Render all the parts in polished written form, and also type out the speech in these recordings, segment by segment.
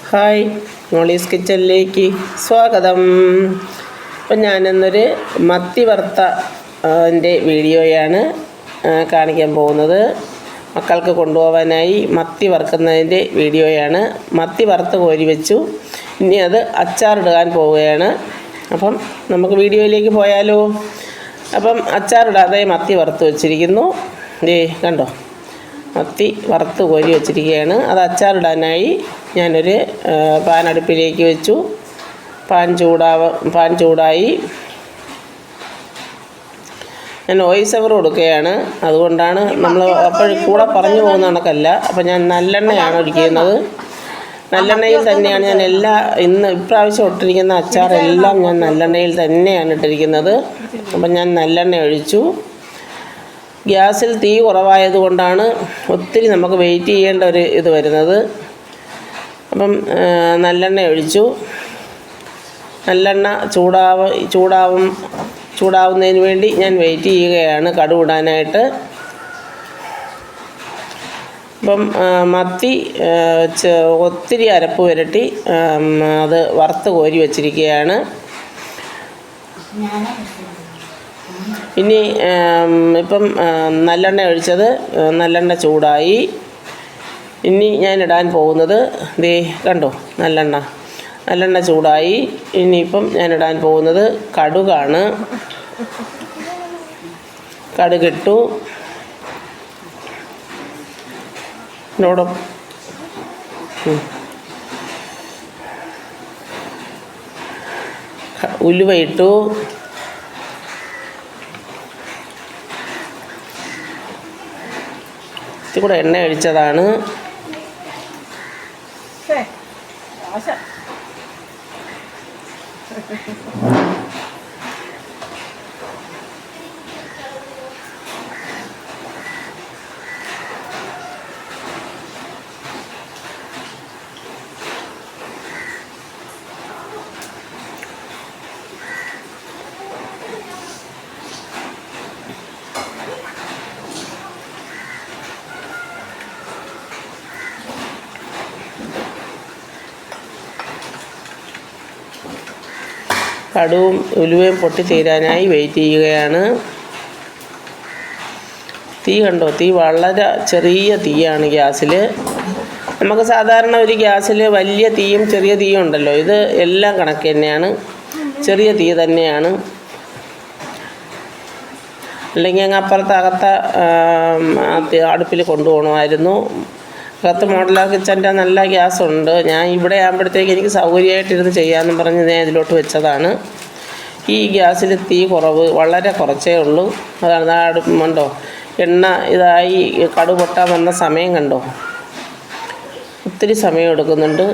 Hi, Molly's കിച്ചണിലേക്ക് സ്വാഗതം. അപ്പം ഞാനിന്നൊരു മത്തി വറുത്ത വീഡിയോയാണ് കാണിക്കാൻ പോകുന്നത്. മക്കൾക്ക് കൊണ്ടുപോകാനായി മത്തി വറുക്കുന്നതിൻ്റെ വീഡിയോയാണ്. മത്തി വറുത്ത് കോരി വെച്ചു, ഇനി അത് അച്ചാറിടാൻ പോവുകയാണ്. അപ്പം നമുക്ക് വീഡിയോയിലേക്ക് പോയാലോ. അപ്പം അച്ചാറിടാതെ മത്തി വറുത്ത് വെച്ചിരിക്കുന്നു. കണ്ടോ, മത്തി വറുത്ത് കോരി വെച്ചിരിക്കുകയാണ്. അത് അച്ചാറിടാനായി ഞാനൊരു പാൻ അടുപ്പിലേക്ക് വെച്ചു. പാൻ ചൂടായി. ഞാൻ വോയിസ് ഓവർ കൊടുക്കുകയാണ്, അതുകൊണ്ടാണ് നമ്മൾ അപ്പോൾ കൂടെ പറഞ്ഞു പോകുന്ന കണക്കല്ല. അപ്പം ഞാൻ നല്ലെണ്ണയാണ് ഒഴിക്കുന്നത്. നല്ലെണ്ണയിൽ തന്നെയാണ് ഞാൻ ഇപ്രാവശ്യം ഇട്ടിരിക്കുന്ന അച്ചാറെല്ലാം ഞാൻ നല്ലെണ്ണയിൽ തന്നെയാണ് ഇട്ടിരിക്കുന്നത്. അപ്പം ഞാൻ നല്ലെണ്ണ ഒഴിച്ചു. ഗ്യാസിൽ തീ കുറവായതുകൊണ്ടാണ് ഒത്തിരി നമുക്ക് വെയിറ്റ് ചെയ്യേണ്ട ഒരു ഇത് വരുന്നത്. അപ്പം നല്ലെണ്ണ ഒഴിച്ചു. നല്ലെണ്ണ ചൂടാവുന്നതിന് വേണ്ടി ഞാൻ വെയിറ്റ് ചെയ്യുകയാണ് കടുക് ഇടാനായിട്ട്. അപ്പം മത്തി ഒത്തിരി അരപ്പ് പുരട്ടി അത് വറുത്ത് കോരി വച്ചിരിക്കുകയാണ്. ഇനി ഇപ്പം നല്ലെണ്ണ ഒഴിച്ചത്, നല്ലെണ്ണ ചൂടായി. ഇനി ഞാൻ ഇടാൻ പോകുന്നത് കണ്ടോ, നല്ലെണ്ണ ചൂടായി. ഇനിയിപ്പം ഞാൻ ഇടാൻ പോകുന്നത് കടുകാണ്. കടുകിട്ടു. ഉലുവ ഇട്ടു. കൂടെ എണ്ണ ഒഴിച്ചതാണ്. കടുവും ഉലുവയും പൊട്ടിത്തീരാനായി വെയിറ്റ് ചെയ്യുകയാണ്. തീ കണ്ടോ, തീ വളരെ ചെറിയ തീയാണ് ഗ്യാസിൽ. നമുക്ക് സാധാരണ ഒരു ഗ്യാസിൽ വലിയ തീയും ചെറിയ തീയും ഉണ്ടല്ലോ, ഇത് എല്ലാം കണക്ക് തന്നെയാണ്, ചെറിയ തീ തന്നെയാണ്. അല്ലെങ്കിൽ അങ്ങ് അകത്ത അടുപ്പിൽ കൊണ്ടുപോകണമായിരുന്നു. അകത്ത് മോഡലാ കിച്ചൻ്റെ നല്ല ഗ്യാസുണ്ട്. ഞാൻ ഇവിടെ ആകുമ്പോഴത്തേക്ക് എനിക്ക് സൗകര്യമായിട്ടിരുന്ന് ചെയ്യാമെന്നും പറഞ്ഞ് ഞാൻ ഇതിലോട്ട് വെച്ചതാണ്. ഈ ഗ്യാസിൽ തീ വളരെ കുറച്ചേ ഉള്ളൂ. അതാണ് അടുപ്പുണ്ടോ, എണ്ണ ഇതായി കടുക് പൊട്ടാൻ വന്ന സമയം കണ്ടോ, ഒത്തിരി സമയം എടുക്കുന്നുണ്ട്.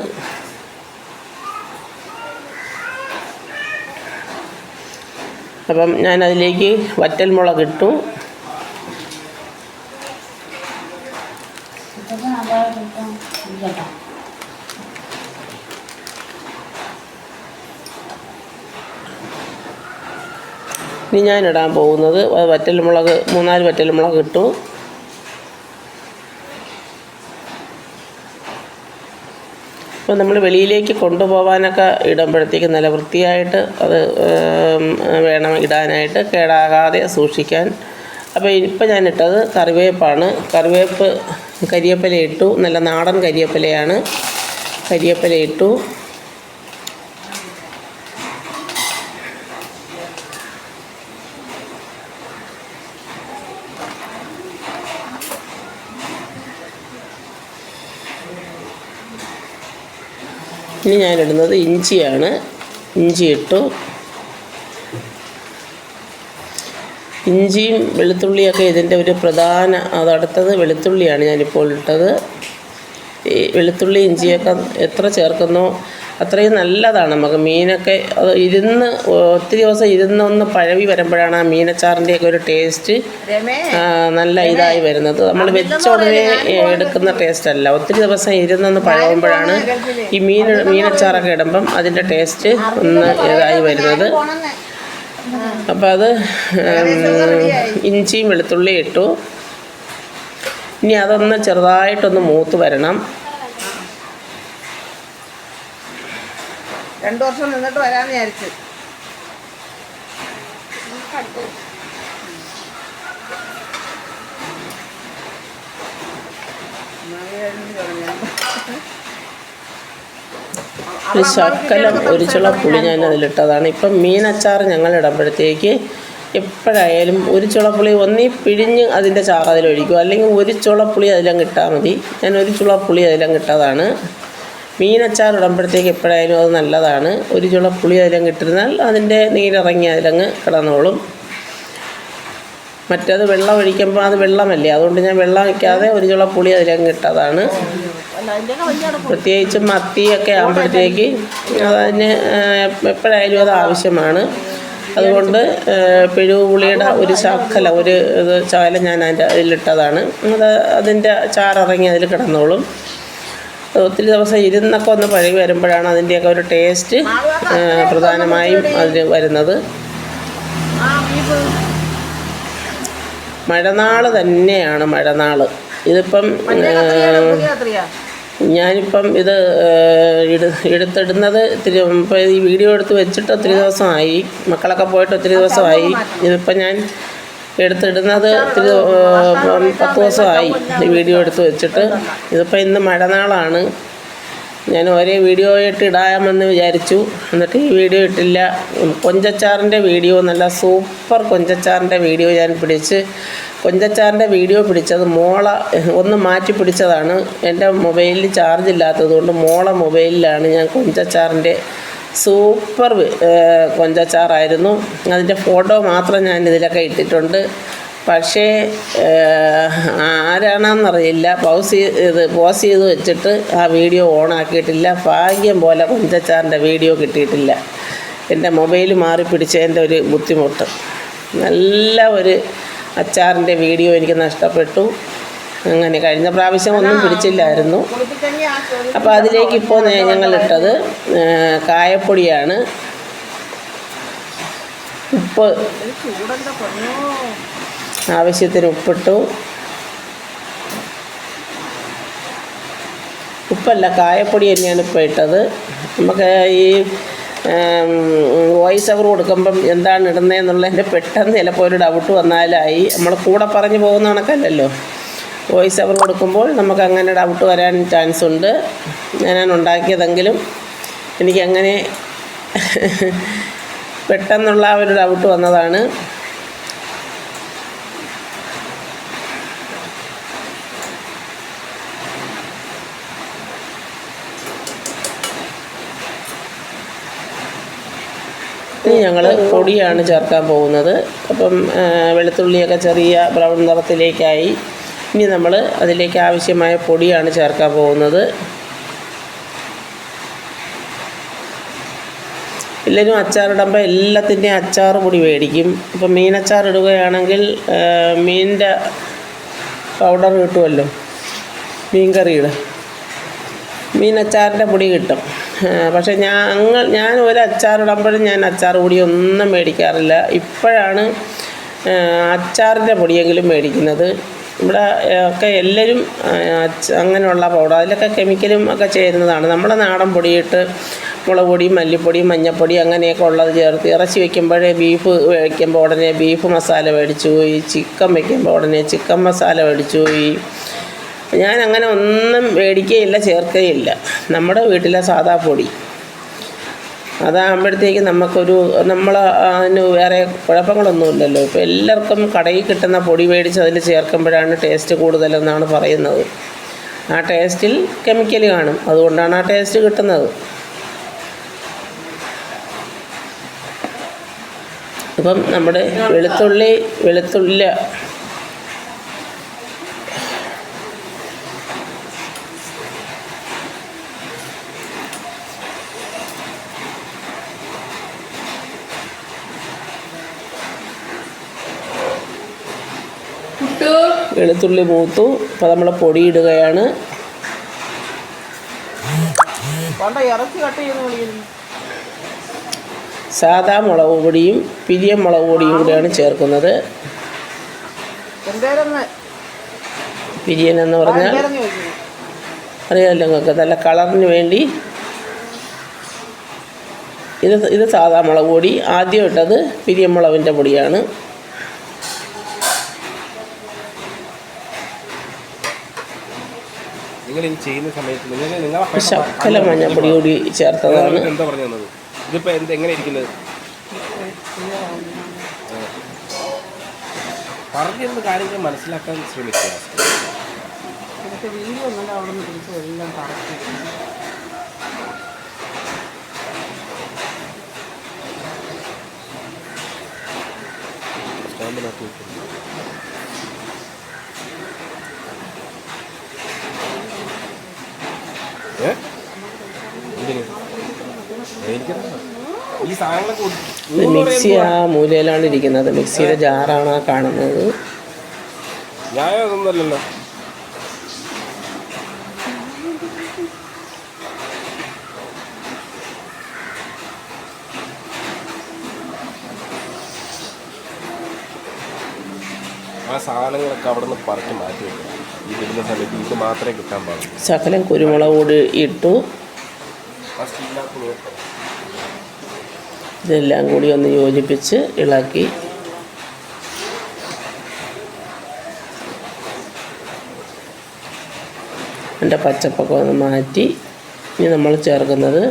അപ്പം ഞാനതിലേക്ക് വറ്റൽമുളക് ഇട്ടു. ഇനി ഞാനിടാൻ പോകുന്നത് വറ്റൽമുളക്, 3-4 വറ്റൽമുളക് ഇട്ടു. അപ്പോൾ നമ്മൾ വെളിയിലേക്ക് കൊണ്ടുപോകാനൊക്കെ ഇടുമ്പോഴത്തേക്ക് നല്ല വൃത്തിയായിട്ട് അത് വേണം ഇടാനായിട്ട്, കേടാകാതെ സൂക്ഷിക്കാൻ. അപ്പോൾ ഇപ്പം ഞാനിട്ടത് കറിവേപ്പാണ്. കരിവേപ്പില ഇട്ടു. നല്ല നാടൻ കരിവേപ്പിലയാണ്. കരിവേപ്പില ഇട്ടു. ഇനി ഞാനിടുന്നത് ഇഞ്ചിയാണ്. ഇഞ്ചി ഇട്ടു. ഇഞ്ചിയും വെളുത്തുള്ളിയൊക്കെ ഇതിൻ്റെ ഒരു പ്രധാന, അതടുത്തത് വെളുത്തുള്ളിയാണ് ഞാനിപ്പോൾ ഇട്ടത്. ഈ വെളുത്തുള്ളി ഇഞ്ചിയൊക്കെ എത്ര ചേർക്കുന്നോ അത്രയും നല്ലതാണ്. നമുക്ക് മീനൊക്കെ അത് ഒത്തിരി ദിവസം ഇരുന്നൊന്ന് പഴവി വരുമ്പോഴാണ് ആ മീനച്ചാറിൻ്റെയൊക്കെ ഒരു ടേസ്റ്റ് നല്ല ഇതായി വരുന്നത്. നമ്മൾ വെച്ച ഉടനെ എടുക്കുന്ന ടേസ്റ്റ് അല്ല, ഒത്തിരി ദിവസം ഇരുന്നൊന്ന് പഴകുമ്പോഴാണ് ഈ മീനച്ചാറൊക്കെ ഇടുമ്പം അതിൻ്റെ ടേസ്റ്റ് ഒന്ന് ഇതായി വരുന്നത്. അപ്പം അത് ഇഞ്ചിയും വെളുത്തുള്ളിയും ഇട്ടു. ഇനി അതൊന്ന് ചെറുതായിട്ടൊന്ന് മൂത്ത് വരണം. 2 വർഷം നിന്നിട്ട് വരാമെന്ന് വിചാരിച്ചു. ഒരു ശക്കലം ഒരു ചുള പുളി ഞാൻ അതിലിട്ടതാണ്. ഇപ്പം മീനച്ചാർ ഞങ്ങൾ ഇടുമ്പോഴത്തേക്ക് എപ്പോഴായാലും ഒരു ചുളപ്പുളി ഒന്നീ പിഴിഞ്ഞ് അതിൻ്റെ ചാറ് അതിലൊഴിക്കും, അല്ലെങ്കിൽ ഒരു ചുളപ്പുളി അതിലങ്ങ് ഇട്ടാൽ മതി. ഞാൻ ഒരു ചുളപ്പുളി അതിലങ്ങ് ഇട്ടതാണ്. മീനച്ചാർ ഇടുമ്പോഴത്തേക്ക് എപ്പോഴായാലും അത് നല്ലതാണ്. ഒരു ചുളപ്പുളി അതിലങ്ങ് ഇട്ടിരുന്നാൽ അതിൻ്റെ നീരിറങ്ങി അതിലങ്ങ് കിടന്നോളും. മറ്റേത് വെള്ളം ഒഴിക്കുമ്പോൾ അത് വെള്ളമല്ലേ, അതുകൊണ്ട് ഞാൻ വെള്ളം വയ്ക്കാതെ ഒരു ചുളപ്പുളി അതിലങ്ങ് ഇട്ടതാണ്. പ്രത്യേകിച്ചും മത്തിയൊക്കെ ആകുമ്പോഴത്തേക്ക് അതിന് എപ്പോഴായാലും അത് ആവശ്യമാണ്. അതുകൊണ്ട് പിഴുവ് പുളിയുടെ ഒരു ശകലം ഒരു ശകലം ഞാൻ അതിലിട്ടതാണ്. അതിൻ്റെ ചാറിറങ്ങി അതിൽ കിടന്നോളും. ഒത്തിരി ദിവസം ഇരുന്നൊക്കെ ഒന്ന് പഴകി വരുമ്പോഴാണ് അതിൻ്റെയൊക്കെ ഒരു ടേസ്റ്റ് പ്രധാനമായും അതിന് വരുന്നത്. മഴനാൾ തന്നെയാണ് മഴനാൾ. ഇതിപ്പം ഞാനിപ്പം ഇത് എടുത്തിടുന്നത് ഇപ്പോൾ ഈ വീഡിയോ എടുത്ത് വെച്ചിട്ട് ഒത്തിരി ദിവസമായി, മക്കളൊക്കെ പോയിട്ട് ഒത്തിരി ദിവസമായി. ഇതിപ്പം ഞാൻ എടുത്തിടുന്നത് 10 ദിവസമായി ഈ വീഡിയോ എടുത്ത് വെച്ചിട്ട്. ഇതിപ്പോൾ ഇന്ന് മഴനാളാണ്. ഞാൻ ഒരേ വീഡിയോ ആയിട്ട് ഇടാമെന്ന് വിചാരിച്ചു, എന്നിട്ട് ഈ വീഡിയോ ഇട്ടില്ല. കൊഞ്ചച്ചാറിൻ്റെ വീഡിയോ, നല്ല സൂപ്പർ കൊഞ്ചച്ചാറിൻ്റെ വീഡിയോ ഞാൻ കൊഞ്ചച്ചാറിൻ്റെ വീഡിയോ പിടിച്ചത് മോള ഒന്ന് മാറ്റി പിടിച്ചതാണ്. എൻ്റെ മൊബൈലിൽ ചാർജ് ഇല്ലാത്തതുകൊണ്ട് മോള മൊബൈലിലാണ് ഞാൻ കൊഞ്ചച്ചാറിൻ്റെ സൂപ്പർ കൊഞ്ചച്ചാറായിരുന്നു. അതിൻ്റെ ഫോട്ടോ മാത്രം ഞാൻ ഇതിലൊക്കെ ഇട്ടിട്ടുണ്ട്. പക്ഷേ ആരാണെന്നറിയില്ല, പോസ് ചെയ്ത് വെച്ചിട്ട് ആ വീഡിയോ ഓണാക്കിയിട്ടില്ല. ഭാഗ്യം പോലെ കൊഞ്ചച്ചാറിൻ്റെ വീഡിയോ കിട്ടിയിട്ടില്ല. എൻ്റെ മൊബൈൽ മാറി പിടിച്ചതിൻ്റെ ഒരു ബുദ്ധിമുട്ട്. നല്ല ഒരു അച്ചാറിൻ്റെ വീഡിയോ എനിക്ക് നഷ്ടപ്പെട്ടു. അങ്ങനെ കഴിഞ്ഞ പ്രാവശ്യം ഒന്നും പിടിച്ചില്ലായിരുന്നു. അപ്പോൾ അതിലേക്ക് ഇപ്പോൾ ഞങ്ങളിട്ടത് കായപ്പൊടിയാണ്. ഉപ്പ് ആവശ്യത്തിന് ഉപ്പിട്ടു. ഉപ്പല്ല, കായപ്പൊടി തന്നെയാണ് ഇപ്പോൾ ഇട്ടത്. നമുക്ക് ഈ വോയിസ് ഓവർ കൊടുക്കുമ്പം എന്താണ് ഇടുന്നതെന്നുള്ളതിൻ്റെ പെട്ടെന്ന് ചിലപ്പോൾ ഒരു ഡൗട്ട് വന്നാലായി. നമ്മൾ കൂടെ പറഞ്ഞു പോകുന്ന കണക്കല്ലല്ലോ. വോയിസ് ഓവർ കൊടുക്കുമ്പോൾ നമുക്കങ്ങനെ ഡൗട്ട് വരാൻ ചാൻസ് ഉണ്ട്. ഞാനാണ് ഉണ്ടാക്കിയതെങ്കിലും എനിക്കങ്ങനെ പെട്ടെന്നുള്ള ഒരു ഡൗട്ട് വന്നതാണ്. ഇനി ഞങ്ങൾ പൊടിയാണ് ചേർക്കാൻ പോകുന്നത്. അപ്പം വെളുത്തുള്ളിയൊക്കെ ചെറിയ ബ്രൗൺ നിറത്തിലേക്കായി. ഇനി നമ്മൾ അതിലേക്ക് ആവശ്യമായ പൊടിയാണ് ചേർക്കാൻ പോകുന്നത്. എല്ലാവരും അച്ചാറിടുമ്പോൾ എല്ലാത്തിൻ്റെയും അച്ചാർ പൊടി മേടിക്കും. ഇപ്പം മീനച്ചാർ ഇടുകയാണെങ്കിൽ മീനിൻ്റെ പൗഡർ കിട്ടുമല്ലോ, മീൻ കറിയുടെ മീനച്ചാറിൻ്റെ പൊടി കിട്ടും. പക്ഷേ ഞാൻ ഒരു അച്ചാറിടുമ്പോഴും ഞാൻ അച്ചാർ പൊടി ഒന്നും മേടിക്കാറില്ല. ഇപ്പോഴാണ് അച്ചാറിൻ്റെ പൊടിയെങ്കിലും മേടിക്കുന്നത്. ഇവിടെ ഒക്കെ എല്ലാവരും അങ്ങനെയുള്ള പൗഡർ, അതിലൊക്കെ കെമിക്കലും ഒക്കെ ചേരുന്നതാണ്. നമ്മുടെ നാടൻ പൊടിയിട്ട് മുളക് പൊടി, മല്ലിപ്പൊടി, മഞ്ഞൾപ്പൊടി അങ്ങനെയൊക്കെ ഉള്ളത് ചേർത്ത് ഇറച്ചി വയ്ക്കുമ്പോഴേ ബീഫ് വയ്ക്കുമ്പോൾ ഉടനെ ബീഫ് മസാല മേടിച്ചു പോയി, ചിക്കൻ വയ്ക്കുമ്പോൾ ഉടനെ ചിക്കൻ മസാല മേടിച്ചു പോയി. ഞാൻ അങ്ങനെ ഒന്നും മേടിക്കുകയില്ല, ചേർക്കുകയില്ല. നമ്മുടെ വീട്ടിലെ സാദാ പൊടി അതാകുമ്പോഴത്തേക്ക് നമ്മൾ അതിന് വേറെ കുഴപ്പങ്ങളൊന്നുമില്ലല്ലോ. ഇപ്പോൾ എല്ലാവർക്കും കടയിൽ കിട്ടുന്ന പൊടി മേടിച്ച് അതിൽ ചേർക്കുമ്പോഴാണ് ടേസ്റ്റ് കൂടുതലെന്നാണ് പറയുന്നത്. ആ ടേസ്റ്റിൽ കെമിക്കൽ കാണും, അതുകൊണ്ടാണ് ആ ടേസ്റ്റ് കിട്ടുന്നത്. ഇപ്പം നമ്മുടെ വെളുത്തുള്ളി മൂത്തു. അപ്പോൾ നമ്മൾ പൊടി ഇടുകയാണ്. സാദാ മുളക് പൊടിയും പിരിയം മുളക് പൊടിയും കൂടെയാണ് ചേർക്കുന്നത്. പിരിയൻ എന്ന് പറഞ്ഞാൽ അറിയാമല്ലോ നിങ്ങൾക്ക്, നല്ല കളറിന് വേണ്ടി ഇത് സാധാ മുളക് പൊടി. ആദ്യം ഇട്ടത് പിരിയമുളകിൻ്റെ പൊടിയാണ്. നിങ്ങൾ ഈ ചെയ്യുന്ന സമയത്ത് ശകല മഞ്ഞപ്പൊടി കൂടി ചേർത്തതാണ്. എന്താ പറഞ്ഞു തന്നത്? ഇതിപ്പോൾ എങ്ങനെ ഇരിക്കുന്നത്? പറഞ്ഞിരുന്ന കാര്യങ്ങൾ മനസ്സിലാക്കാൻ ശ്രമിക്കുക. വീഡിയോ ഒന്നും അവിടെ നിന്ന് പിടിച്ച് എല്ലാം കറക്റ്റ്. ഈ സാധനങ്ങളൊക്കെ മിക്സി ആ മൂലയിലാണ് ഇരിക്കുന്നത്. മിക്സിയുടെ ജാറാണ് ആ കാണുന്നത്. ഞാൻ അതൊന്നുമല്ലല്ലോ. ആ സാധനങ്ങളൊക്കെ അവിടെ നിന്ന് പറക്കി മാറ്റി വെക്കുക. ഈ വരുന്ന സമയത്ത് ഇത് മാത്രമേ കിട്ടാൻ പാടുള്ളൂ. ശകലം കുരുമുളക് പൊടി ഇട്ടു. ഇതെല്ലാം കൂടി ഒന്ന് യോജിപ്പിച്ച് ഇളക്കി അതിൻ്റെ പച്ചപ്പൊക്കെ ഒന്ന് മാറ്റി ഇനി നമ്മൾ ചേർക്കുന്നത്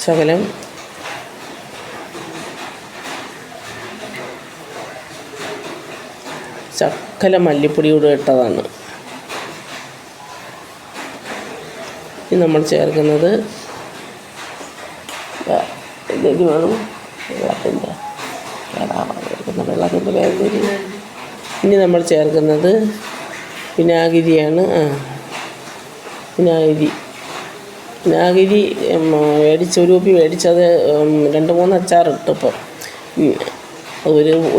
ശകലം മല്ലിപ്പൊടി കൂടെ ഇട്ടതാണ്. ഇനി നമ്മൾ ചേർക്കുന്നത് ഇതിലേക്ക് വേണം വെള്ളത്തിൻ്റെ വേഗം. ഇനി നമ്മൾ ചേർക്കുന്നത് വിനാഗിരിയാണ്. വിനാഗിരി ഒരു കുപ്പി മേടിച്ചത് 2-3 അച്ചാറിട്ട്. ഇപ്പം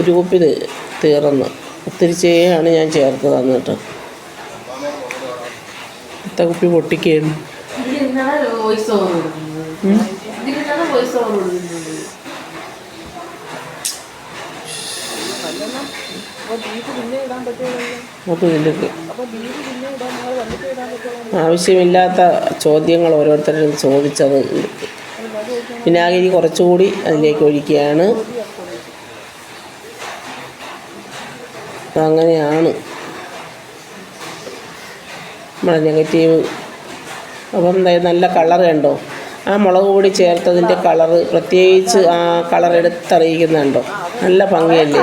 ഒരു കുപ്പി തീർന്ന് ഒത്തിരിച്ചേയാണ് ഞാൻ ചേർത്ത് തന്നിട്ട്. ഇത്ത കുപ്പി പൊട്ടിക്കുകയാണ്. ആവശ്യമില്ലാത്ത ചോദ്യങ്ങൾ ഓരോരുത്തരും ചോദിച്ചത്. വിനാഗിരി കുറച്ചുകൂടി അതിലേക്ക് ഒഴിക്കുകയാണ്. അങ്ങനെയാണ് നമ്മളെ നെഗറ്റീവ്. അപ്പം നല്ല കളർ കണ്ടോ? ആ മുളക് പൊടി ചേർത്തതിൻ്റെ കളറ് പ്രത്യേകിച്ച് ആ കളർ എടുത്തറിയിക്കുന്നുണ്ടോ? നല്ല ഭംഗിയല്ലേ?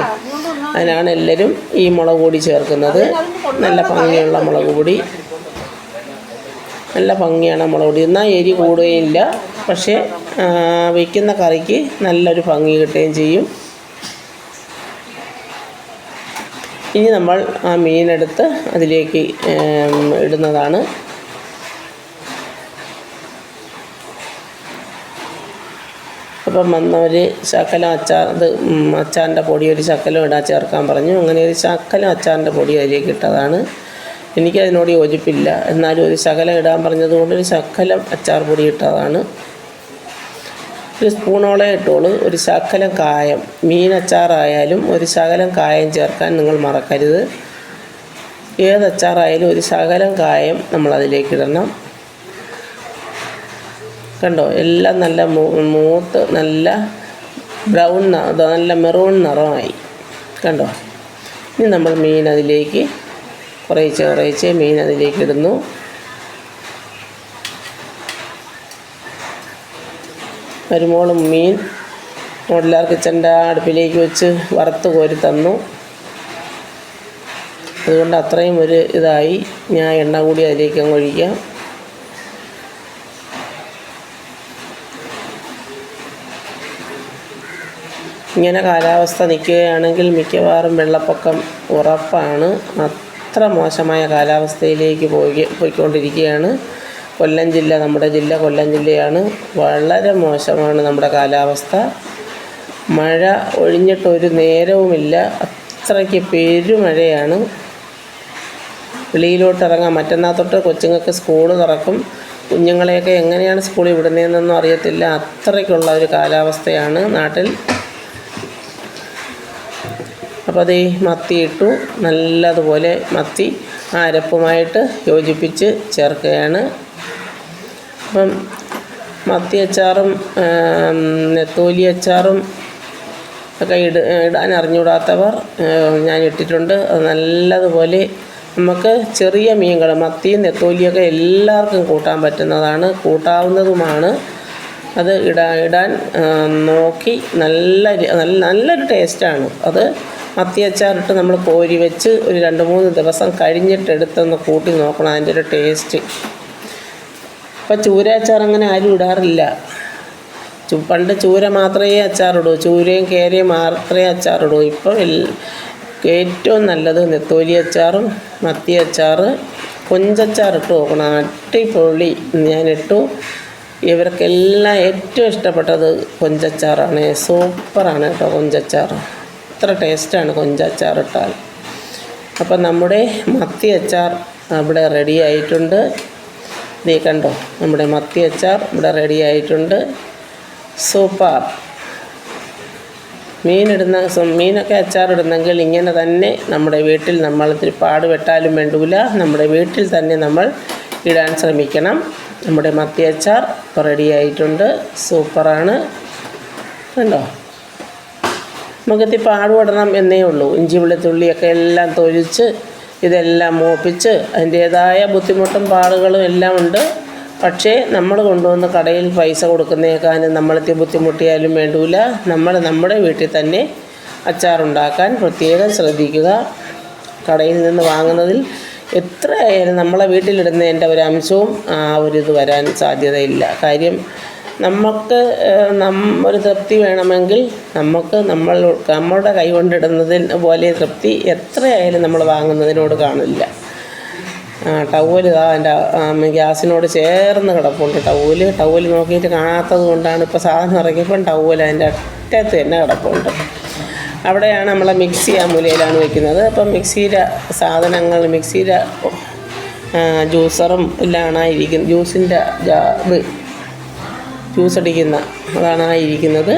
അതിനാണ് എല്ലാവരും ഈ മുളക് പൊടി ചേർക്കുന്നത്. നല്ല ഭംഗിയുള്ള മുളക് പൊടി, നല്ല ഭംഗിയാണ് മുളക് പൊടി. എന്നാൽ എരി കൂടുകയില്ല, പക്ഷേ വയ്ക്കുന്ന കറിക്ക് നല്ലൊരു ഭംഗി കിട്ടുകയും ചെയ്യും. ഇനി നമ്മൾ ആ മീനെടുത്ത് അതിലേക്ക് ഇടുന്നതാണ്. അപ്പം വന്നവർ ശകലം അച്ചാറിൻ്റെ പൊടി ഒരു ശകലം ചേർക്കാൻ പറഞ്ഞു. അങ്ങനെ ഒരു ശകലം അച്ചാറിൻ്റെ പൊടി അതിലേക്ക് ഇട്ടതാണ്. എനിക്കതിനോട് യോജിപ്പില്ല, എന്നാലും ഒരു ശകലം ഇടാൻ പറഞ്ഞതുകൊണ്ട് ഒരു ശകലം അച്ചാർ പൊടി ഇട്ടതാണ്. ഒരു സ്പൂണോളം ഇട്ടോളൂ. ഒരു ശകലം കായം, മീനച്ചാറായാലും ഒരു ശകലം കായം ചേർക്കാൻ നിങ്ങൾ മറക്കരുത്. ഏതച്ചാറായാലും ഒരു ശകലം കായം നമ്മളതിലേക്ക് ഇടണം. കണ്ടോ? എല്ലാം നല്ല മൂത്ത് നല്ല ബ്രൗൺ, നല്ല മെറൂൺ നിറമായി. കണ്ടോ? ഇനി നമ്മൾ മീൻ അതിലേക്ക് കുറേശ്ശെ മീൻ അതിലേക്ക് ഇടുന്നു. മരുമോളും മീൻ മോഡുലാർ കിച്ചൻ്റെ അടുപ്പിലേക്ക് വെച്ച് വറുത്ത് കോരി തന്നു. അതുകൊണ്ട് അത്രയും ഒരു ഇതായി. ഞാൻ എണ്ണ കൂടി അതിലേക്ക് അങ്ങ് ഒഴിക്കാം. ഇങ്ങനെ കാലാവസ്ഥ നിൽക്കുകയാണെങ്കിൽ മിക്കവാറും വെള്ളപ്പൊക്കം ഉറപ്പാണ്. അത്ര മോശമായ കാലാവസ്ഥയിലേക്ക് പോയിക്കൊണ്ടിരിക്കുകയാണ് കൊല്ലം ജില്ല. നമ്മുടെ ജില്ല കൊല്ലം ജില്ലയാണ്. വളരെ മോശമാണ് നമ്മുടെ കാലാവസ്ഥ. മഴ ഒഴിഞ്ഞിട്ടൊരു നേരവുമില്ല, അത്രയ്ക്ക് പെരുമഴയാണ്. വെളിയിലോട്ടിറങ്ങാൻ മറ്റന്നാൾ തൊട്ട് കൊച്ചുങ്ങൾക്ക് സ്കൂൾ തുറക്കും. കുഞ്ഞുങ്ങളെയൊക്കെ എങ്ങനെയാണ് സ്കൂളിൽ വിടുന്നതെന്നൊന്നും അറിയത്തില്ല. അത്രയ്ക്കുള്ള ഒരു കാലാവസ്ഥയാണ് നാട്ടിൽ. അപ്പോൾ അത് മത്തി ഇട്ടു. നല്ലതുപോലെ മത്തി അരപ്പുമായിട്ട് യോജിപ്പിച്ച് ചേർക്കുകയാണ്. അപ്പം മത്തി അച്ചാറും നെത്തോലി അച്ചാറും ഒക്കെ ഇടാൻ അറിഞ്ഞുകൂടാത്തവർ ഞാൻ ഇട്ടിട്ടുണ്ട്. അത് നല്ലതുപോലെ നമുക്ക് ചെറിയ മീനുകൾ മത്തിയും നെത്തോലിയൊക്കെ എല്ലാവർക്കും കൂട്ടാൻ പറ്റുന്നതാണ്, കൂട്ടാവുന്നതുമാണ്. അത് ഇടാൻ നോക്കി നല്ലൊരു ടേസ്റ്റാണ്. അത് മത്തി അച്ചാറിട്ട് നമ്മൾ കോരി വെച്ച് ഒരു 2-3 ദിവസം കഴിഞ്ഞിട്ട് എടുത്തൊന്ന് കൂട്ടി നോക്കണം അതിൻ്റെ ഒരു ടേസ്റ്റ്. ഇപ്പം ചൂര അച്ചാർ അങ്ങനെ ആരും ഇടാറില്ല. പണ്ട് ചൂര മാത്രമേ അച്ചാറിടൂ, ചൂരയും കേരയും മാത്രമേ അച്ചാറിടൂ. ഇപ്പം ഏറ്റവും നല്ലത് നെത്തോലി അച്ചാറും മത്തി അച്ചാറ്, കൊഞ്ചച്ചാറിട്ട് നോക്കണം, അടിപൊളി. ഞാനിട്ടു. ഇവർക്കെല്ലാം ഏറ്റവും ഇഷ്ടപ്പെട്ടത് കൊഞ്ചച്ചാറാണ്. സൂപ്പറാണ് കേട്ടോ കൊഞ്ചച്ചാർ, അത്ര ടേസ്റ്റാണ് കൊഞ്ചച്ചാറിട്ടാൽ. അപ്പം നമ്മുടെ മത്തി അച്ചാർ ഇവിടെ റെഡി ആയിട്ടുണ്ട്. നീ കണ്ടോ, നമ്മുടെ മത്തി അച്ചാർ ഇവിടെ റെഡി ആയിട്ടുണ്ട്. സൂപ്പർ. മീനൊക്കെ അച്ചാറിടുന്നെങ്കിൽ ഇങ്ങനെ തന്നെ നമ്മുടെ വീട്ടിൽ നമ്മൾ ഇത്തിരി പാടുപെട്ടാലും വേണ്ടൂല, നമ്മുടെ വീട്ടിൽ തന്നെ നമ്മൾ ഇടാൻ ശ്രമിക്കണം. നമ്മുടെ മത്തി അച്ചാർ ഇപ്പോൾ റെഡി ആയിട്ടുണ്ട്. സൂപ്പറാണ് കണ്ടോ. നമുക്കിത്തി പാടുപെടണം എന്നേ ഉള്ളൂ. ഇഞ്ചി വെളുത്തുള്ളിയൊക്കെ എല്ലാം തൊലിച്ച് ഇതെല്ലാം മൂപ്പിച്ച് അതിൻ്റേതായ ബുദ്ധിമുട്ടും പാടുകളും എല്ലാം ഉണ്ട്. പക്ഷേ നമ്മൾ കൊണ്ടുവന്ന് കടയിൽ പൈസ കൊടുക്കുന്നേക്കാളും നമ്മളെത്തി ബുദ്ധിമുട്ടിയാലും വേണ്ടൂല, നമ്മുടെ വീട്ടിൽ തന്നെ അച്ചാറുണ്ടാക്കാൻ പ്രത്യേകം ശ്രദ്ധിക്കുക. കടയിൽ നിന്ന് വാങ്ങുന്നതിൽ എത്രയായാലും നമ്മളെ വീട്ടിലിടുന്നതിൻ്റെ ഒരു അംശവും ആ ഒരിത് വരാൻ സാധ്യതയില്ല. കാര്യം നമുക്ക് ഒരു തൃപ്തി വേണമെങ്കിൽ നമ്മളുടെ കൈ കൊണ്ടിടുന്നതിന് പോലെ തൃപ്തി എത്രയായാലും നമ്മൾ വാങ്ങുന്നതിനോട് കാണില്ല. ടവൽ എൻ്റെ ഗ്യാസിനോട് ചേർന്ന് കിടപ്പുണ്ട്. ടവൽ നോക്കിയിട്ട് കാണാത്തത് കൊണ്ടാണ് ഇപ്പോൾ സാധനം ഇറങ്ങിയപ്പം ടവൽ അതിൻ്റെ അറ്റത്ത് തന്നെ കിടപ്പുണ്ട്. അവിടെയാണ് നമ്മളെ മിക്സി ആ മൂലയിലാണ് വയ്ക്കുന്നത്. അപ്പം മിക്സിയുടെ സാധനങ്ങൾ, മിക്സിയുടെ ജ്യൂസറും എല്ലാം ഇരിക്കുന്നത്, ജ്യൂസിൻ്റെ ജ്യൂസ് അടിക്കുന്ന അതാണ് ഇരിക്കുന്നത്.